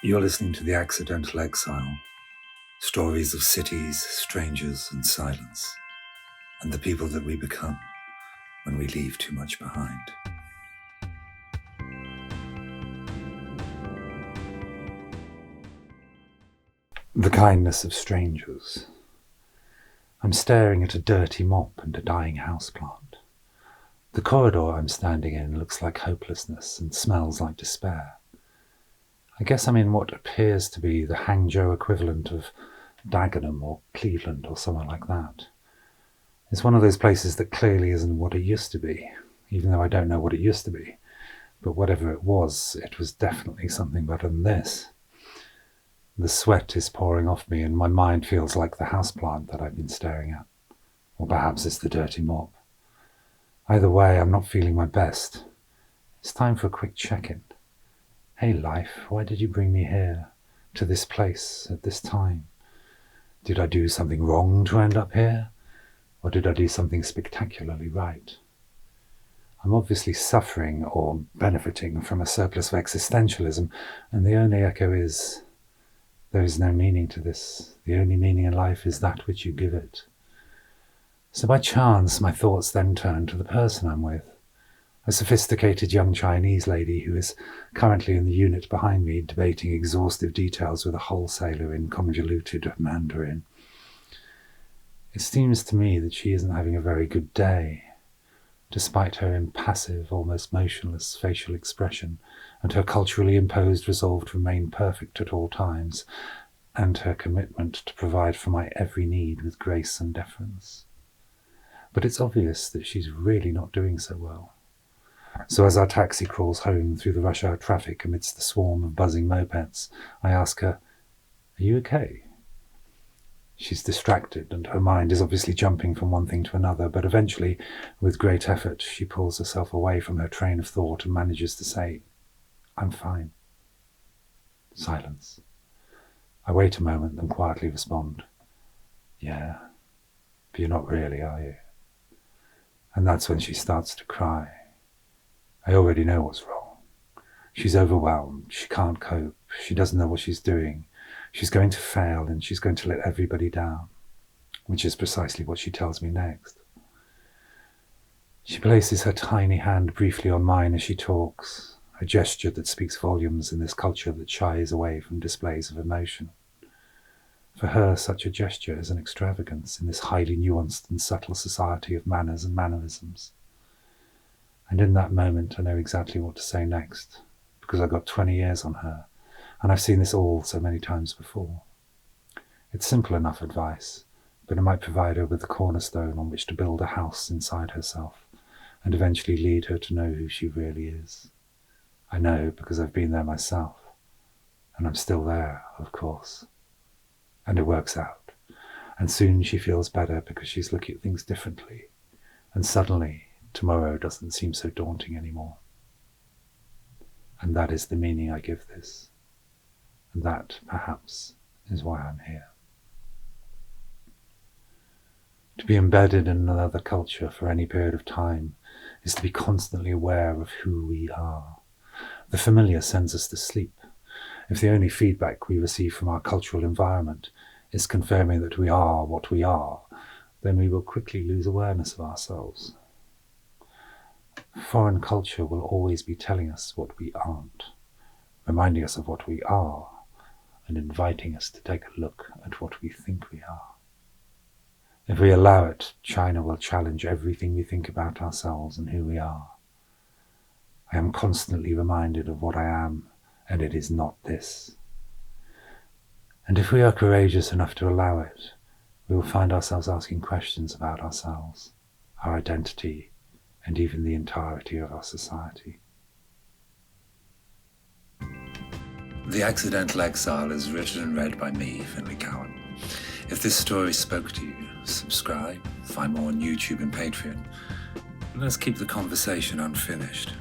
You're listening to The Accidental Exile, stories of cities, strangers, and silence, and the people that we become when we leave too much behind. The kindness of strangers. I'm staring at a dirty mop and a dying houseplant. The corridor I'm standing in looks like hopelessness and smells like despair. I guess I'm in what appears to be the Hangzhou equivalent of Dagenham or Cleveland or somewhere like that. It's one of those places that clearly isn't what it used to be, even though I don't know what it used to be. But whatever it was definitely something better than this. The sweat is pouring off me and my mind feels like the houseplant that I've been staring at. Or perhaps it's the dirty mop. Either way, I'm not feeling my best. It's time for a quick check-in. Hey life, why did you bring me here, to this place, at this time? Did I do something wrong to end up here? Or did I do something spectacularly right? I'm obviously suffering or benefiting from a surplus of existentialism, and the only echo is, there is no meaning to this. The only meaning in life is that which you give it. So by chance, my thoughts then turn to the person I'm with. A sophisticated young Chinese lady who is currently in the unit behind me debating exhaustive details with a wholesaler in convoluted Mandarin. It seems to me that she isn't having a very good day. Despite her impassive, almost motionless facial expression and her culturally imposed resolve to remain perfect at all times, and her commitment to provide for my every need with grace and deference. But it's obvious that she's really not doing so well. So as our taxi crawls home through the rush hour traffic amidst the swarm of buzzing mopeds, I ask her, "Are you okay?" She's distracted and her mind is obviously jumping from one thing to another, but eventually, with great effort, she pulls herself away from her train of thought and manages to say, "I'm fine." Silence. I wait a moment, then quietly respond, "Yeah, but you're not really, are you?" And that's when she starts to cry. I already know what's wrong. She's overwhelmed, she can't cope, she doesn't know what she's doing. She's going to fail and she's going to let everybody down, which is precisely what she tells me next. She places her tiny hand briefly on mine as she talks, a gesture that speaks volumes in this culture that shies away from displays of emotion. For her, such a gesture is an extravagance in this highly nuanced and subtle society of manners and mannerisms. And in that moment, I know exactly what to say next, because I got 20 years on her, and I've seen this all so many times before. It's simple enough advice, but it might provide her with the cornerstone on which to build a house inside herself, and eventually lead her to know who she really is. I know because I've been there myself, and I'm still there, of course. And it works out, and soon she feels better because she's looking at things differently, and suddenly tomorrow doesn't seem so daunting anymore. And that is the meaning I give this. And that, perhaps, is why I'm here. To be embedded in another culture for any period of time is to be constantly aware of who we are. The familiar sends us to sleep. If the only feedback we receive from our cultural environment is confirming that we are what we are, then we will quickly lose awareness of ourselves. Foreign culture will always be telling us what we aren't, reminding us of what we are, and inviting us to take a look at what we think we are. If we allow it, China will challenge everything we think about ourselves and who we are. I am constantly reminded of what I am, and it is not this. And if we are courageous enough to allow it, we will find ourselves asking questions about ourselves, our identity, and even the entirety of our society. The Accidental Exile is written and read by me, Finley Cowan. If this story spoke to you, subscribe, find more on YouTube and Patreon. Let's keep the conversation unfinished.